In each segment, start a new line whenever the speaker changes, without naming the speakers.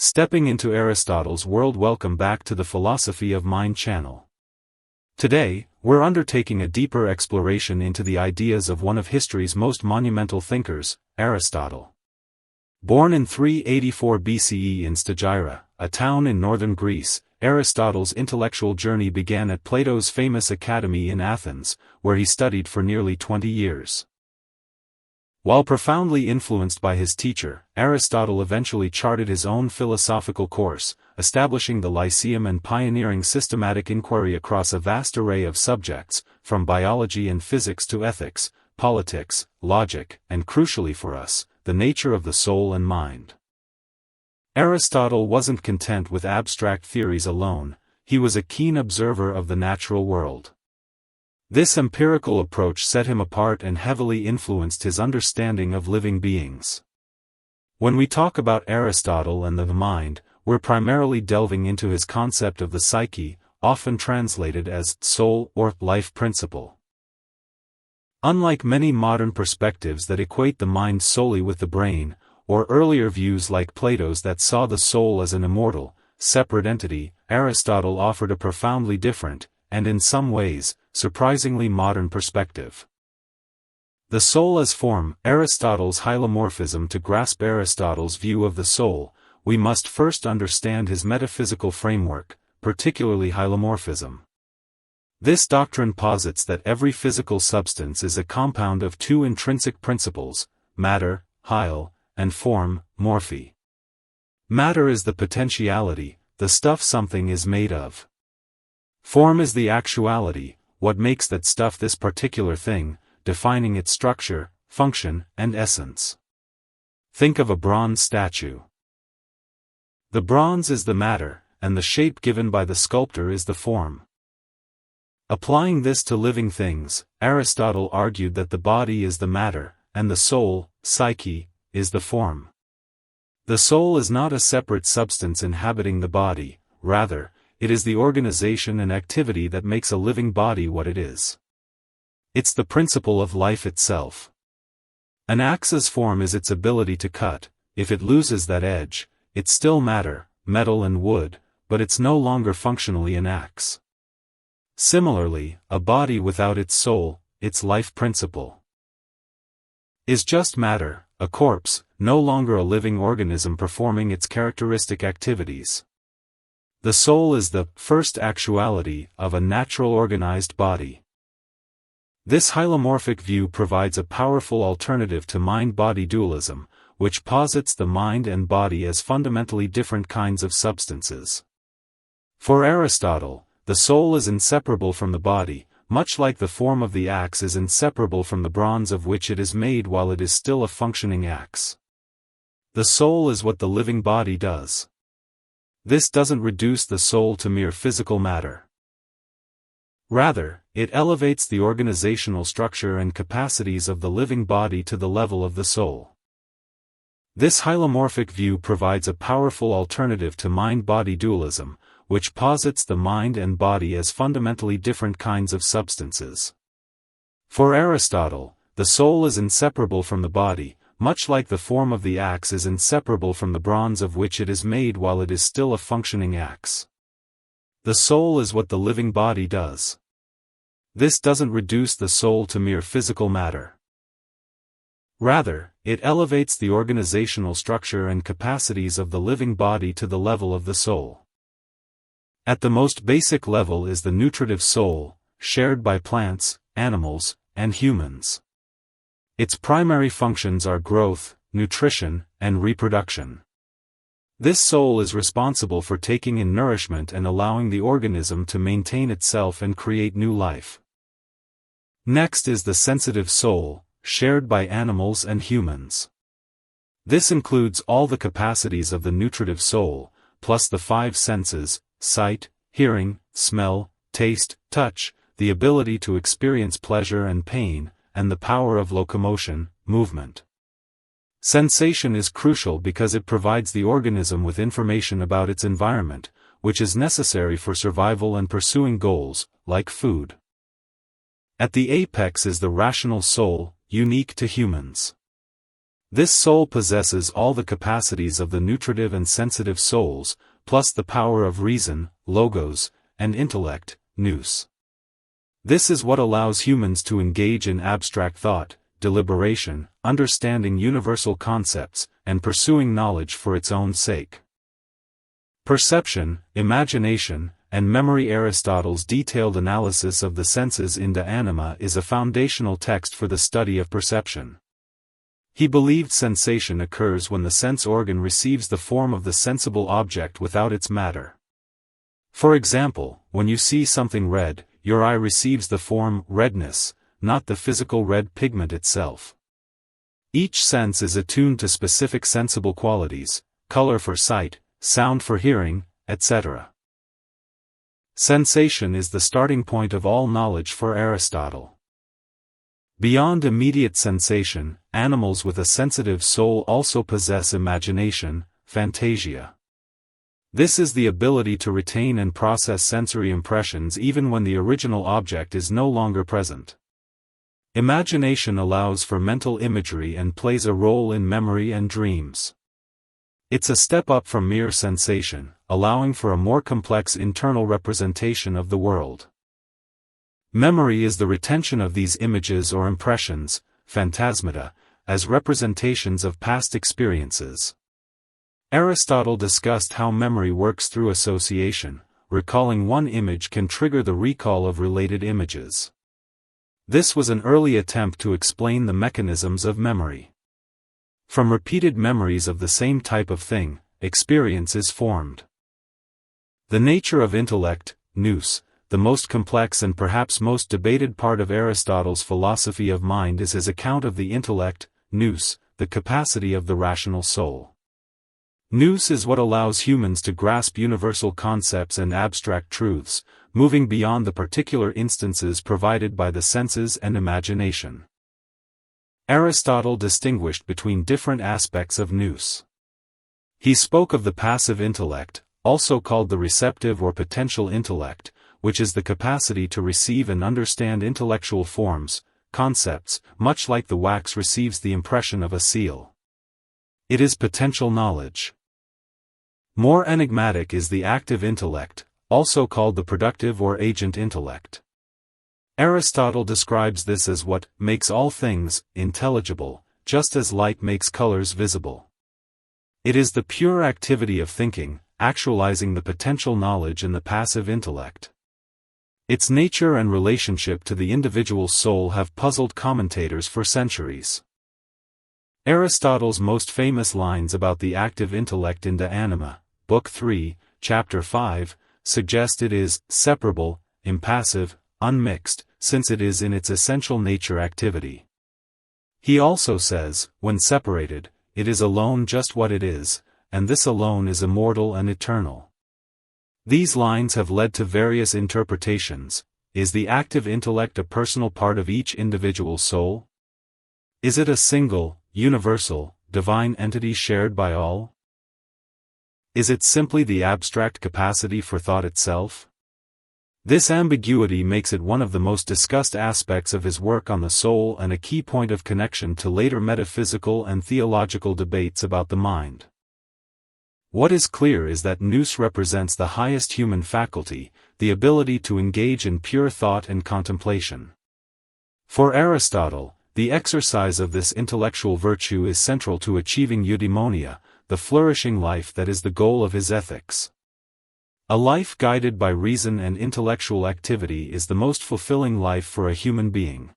Stepping into Aristotle's world. Welcome back to the Philosophy of Mind channel. Today, we're undertaking a deeper exploration into the ideas of one of history's most monumental thinkers, Aristotle. Born in 384 BCE in Stagira, a town in northern Greece, Aristotle's intellectual journey began at Plato's famous academy in Athens, where he studied for nearly 20 years. While profoundly influenced by his teacher, Aristotle eventually charted his own philosophical course, establishing the Lyceum and pioneering systematic inquiry across a vast array of subjects, from biology and physics to ethics, politics, logic, and crucially for us, the nature of the soul and mind. Aristotle wasn't content with abstract theories alone, he was a keen observer of the natural world. This empirical approach set him apart and heavily influenced his understanding of living beings. When we talk about Aristotle and the mind, we're primarily delving into his concept of the psyche, often translated as soul or life principle. Unlike many modern perspectives that equate the mind solely with the brain, or earlier views like Plato's that saw the soul as an immortal, separate entity, Aristotle offered a profoundly different, and in some ways, surprisingly modern perspective. The soul as form, Aristotle's hylomorphism. To grasp Aristotle's view of the soul, we must first understand his metaphysical framework, particularly hylomorphism. This doctrine posits that every physical substance is a compound of two intrinsic principles, matter, hyl, and form, morphe. Matter is the potentiality, the stuff something is made of. Form is the actuality, what makes that stuff this particular thing, defining its structure, function, and essence. Think of a bronze statue. The bronze is the matter, and the shape given by the sculptor is the form. Applying this to living things, Aristotle argued that the body is the matter, and the soul, psyche, is the form. The soul is not a separate substance inhabiting the body, rather, it is the organization and activity that makes a living body what it is. It's the principle of life itself. An axe's form is its ability to cut. If it loses that edge, it's still matter, metal and wood, but it's no longer functionally an axe. Similarly, a body without its soul, its life principle, is just matter, a corpse, no longer a living organism performing its characteristic activities. The soul is the first actuality of a natural organized body. This hylomorphic view provides a powerful alternative to mind-body dualism, which posits the mind and body as fundamentally different kinds of substances. For Aristotle, the soul is inseparable from the body, much like the form of the axe is inseparable from the bronze of which it is made while it is still a functioning axe. The soul is what the living body does. This doesn't reduce the soul to mere physical matter. Rather, it elevates the organizational structure and capacities of the living body to the level of the soul. This hylomorphic view provides a powerful alternative to mind-body dualism, which posits the mind and body as fundamentally different kinds of substances. For Aristotle, the soul is inseparable from the body, much like the form of the axe is inseparable from the bronze of which it is made while it is still a functioning axe. The soul is what the living body does. This doesn't reduce the soul to mere physical matter. Rather, it elevates the organizational structure and capacities of the living body to the level of the soul. At the most basic level is the nutritive soul, shared by plants, animals, and humans. Its primary functions are growth, nutrition, and reproduction. This soul is responsible for taking in nourishment and allowing the organism to maintain itself and create new life. Next is the sensitive soul, shared by animals and humans. This includes all the capacities of the nutritive soul, plus the five senses: sight, hearing, smell, taste, touch, the ability to experience pleasure and pain, and the power of locomotion, movement. Sensation is crucial because it provides the organism with information about its environment, which is necessary for survival and pursuing goals, like food. At the apex is the rational soul, unique to humans. This soul possesses all the capacities of the nutritive and sensitive souls, plus the power of reason, logos, and intellect, Nous. This is what allows humans to engage in abstract thought, deliberation, understanding universal concepts, and pursuing knowledge for its own sake. Perception, imagination, and memory. Aristotle's detailed analysis of the senses in De Anima is a foundational text for the study of perception. He believed sensation occurs when the sense organ receives the form of the sensible object without its matter. For example, when you see something red, your eye receives the form redness, not the physical red pigment itself. Each sense is attuned to specific sensible qualities, color for sight, sound for hearing, etc. Sensation is the starting point of all knowledge for Aristotle. Beyond immediate sensation, animals with a sensitive soul also possess imagination, phantasia. This is the ability to retain and process sensory impressions even when the original object is no longer present. Imagination allows for mental imagery and plays a role in memory and dreams. It's a step up from mere sensation, allowing for a more complex internal representation of the world. Memory is the retention of these images or impressions, phantasmata, as representations of past experiences. Aristotle discussed how memory works through association. Recalling one image can trigger the recall of related images. This was an early attempt to explain the mechanisms of memory. From repeated memories of the same type of thing, experience is formed. The nature of intellect, Nous, the most complex and perhaps most debated part of Aristotle's philosophy of mind, is his account of the intellect, Nous, the capacity of the rational soul. Nous is what allows humans to grasp universal concepts and abstract truths, moving beyond the particular instances provided by the senses and imagination. Aristotle distinguished between different aspects of Nous. He spoke of the passive intellect, also called the receptive or potential intellect, which is the capacity to receive and understand intellectual forms, concepts, much like the wax receives the impression of a seal. It is potential knowledge. More enigmatic is the active intellect, also called the productive or agent intellect. Aristotle describes this as what makes all things intelligible, just as light makes colors visible. It is the pure activity of thinking, actualizing the potential knowledge in the passive intellect. Its nature and relationship to the individual soul have puzzled commentators for centuries. Aristotle's most famous lines about the active intellect in De Anima, Book 3, Chapter 5, suggest it is separable, impassive, unmixed, since it is in its essential nature activity. He also says, when separated, it is alone just what it is, and this alone is immortal and eternal. These lines have led to various interpretations. Is the active intellect a personal part of each individual soul? Is it a single, universal, divine entity shared by all? Is it simply the abstract capacity for thought itself? This ambiguity makes it one of the most discussed aspects of his work on the soul and a key point of connection to later metaphysical and theological debates about the mind. What is clear is that Nous represents the highest human faculty, the ability to engage in pure thought and contemplation. For Aristotle, the exercise of this intellectual virtue is central to achieving eudaimonia, the flourishing life that is the goal of his ethics. A life guided by reason and intellectual activity is the most fulfilling life for a human being.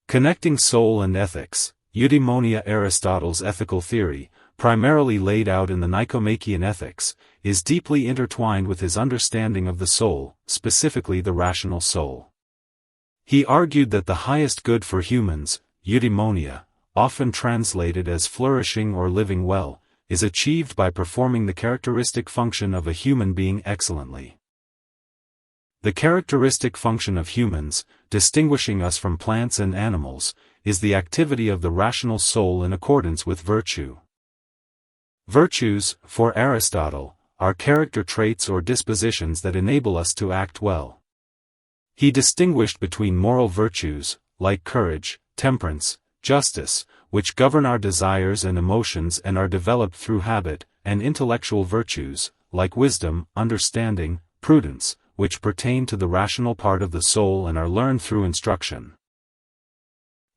Connecting soul and ethics, eudaimonia. Aristotle's ethical theory, primarily laid out in the Nicomachean Ethics, is deeply intertwined with his understanding of the soul, specifically the rational soul. He argued that the highest good for humans, eudaimonia, often translated as flourishing or living well, is achieved by performing the characteristic function of a human being excellently. The characteristic function of humans, distinguishing us from plants and animals, is the activity of the rational soul in accordance with virtue. Virtues, for Aristotle, are character traits or dispositions that enable us to act well. He distinguished between moral virtues, like courage, temperance, justice, which govern our desires and emotions and are developed through habit, and intellectual virtues, like wisdom, understanding, prudence, which pertain to the rational part of the soul and are learned through instruction.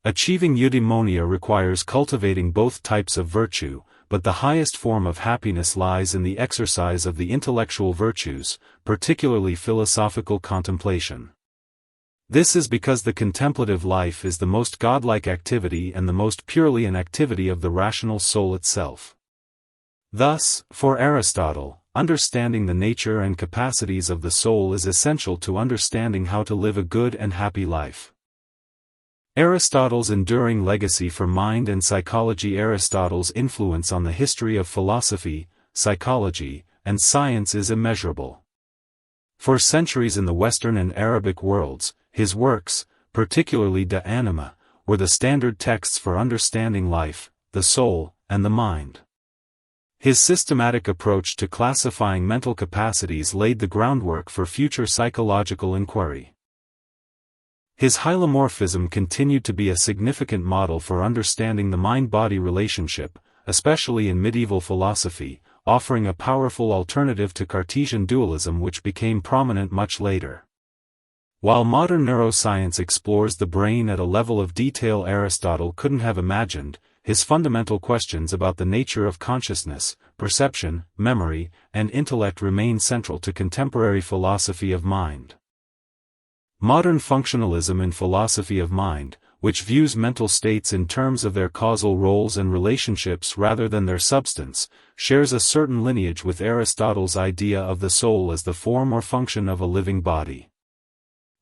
Achieving eudaimonia requires cultivating both types of virtue, but the highest form of happiness lies in the exercise of the intellectual virtues, particularly philosophical contemplation. This is because the contemplative life is the most godlike activity and the most purely an activity of the rational soul itself. Thus, for Aristotle, understanding the nature and capacities of the soul is essential to understanding how to live a good and happy life. Aristotle's enduring legacy for mind and psychology. Aristotle's influence on the history of philosophy, psychology, and science is immeasurable. For centuries in the Western and Arabic worlds, his works, particularly De Anima, were the standard texts for understanding life, the soul, and the mind. His systematic approach to classifying mental capacities laid the groundwork for future psychological inquiry. His hylomorphism continued to be a significant model for understanding the mind-body relationship, especially in medieval philosophy, offering a powerful alternative to Cartesian dualism which became prominent much later. While modern neuroscience explores the brain at a level of detail Aristotle couldn't have imagined, his fundamental questions about the nature of consciousness, perception, memory, and intellect remain central to contemporary philosophy of mind. Modern functionalism in philosophy of mind, which views mental states in terms of their causal roles and relationships rather than their substance, shares a certain lineage with Aristotle's idea of the soul as the form or function of a living body.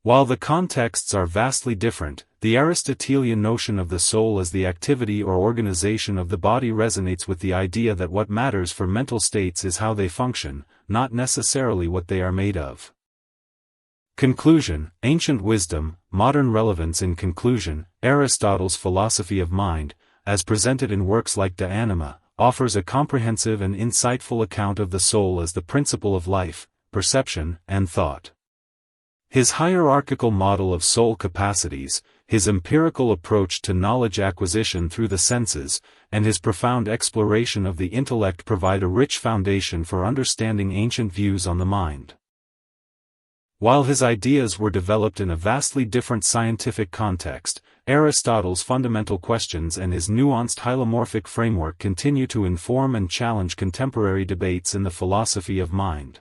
While the contexts are vastly different, the Aristotelian notion of the soul as the activity or organization of the body resonates with the idea that what matters for mental states is how they function, not necessarily what they are made of. Conclusion, ancient wisdom, modern relevance. In conclusion, Aristotle's philosophy of mind, as presented in works like De Anima, offers a comprehensive and insightful account of the soul as the principle of life, perception, and thought. His hierarchical model of soul capacities, his empirical approach to knowledge acquisition through the senses, and his profound exploration of the intellect provide a rich foundation for understanding ancient views on the mind. While his ideas were developed in a vastly different scientific context, Aristotle's fundamental questions and his nuanced hylomorphic framework continue to inform and challenge contemporary debates in the philosophy of mind.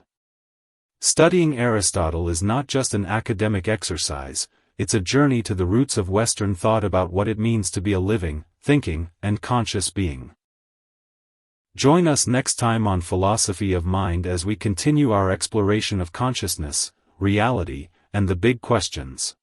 Studying Aristotle is not just an academic exercise, it's a journey to the roots of Western thought about what it means to be a living, thinking, and conscious being. Join us next time on Philosophy of Mind as we continue our exploration of consciousness, reality, and the big questions.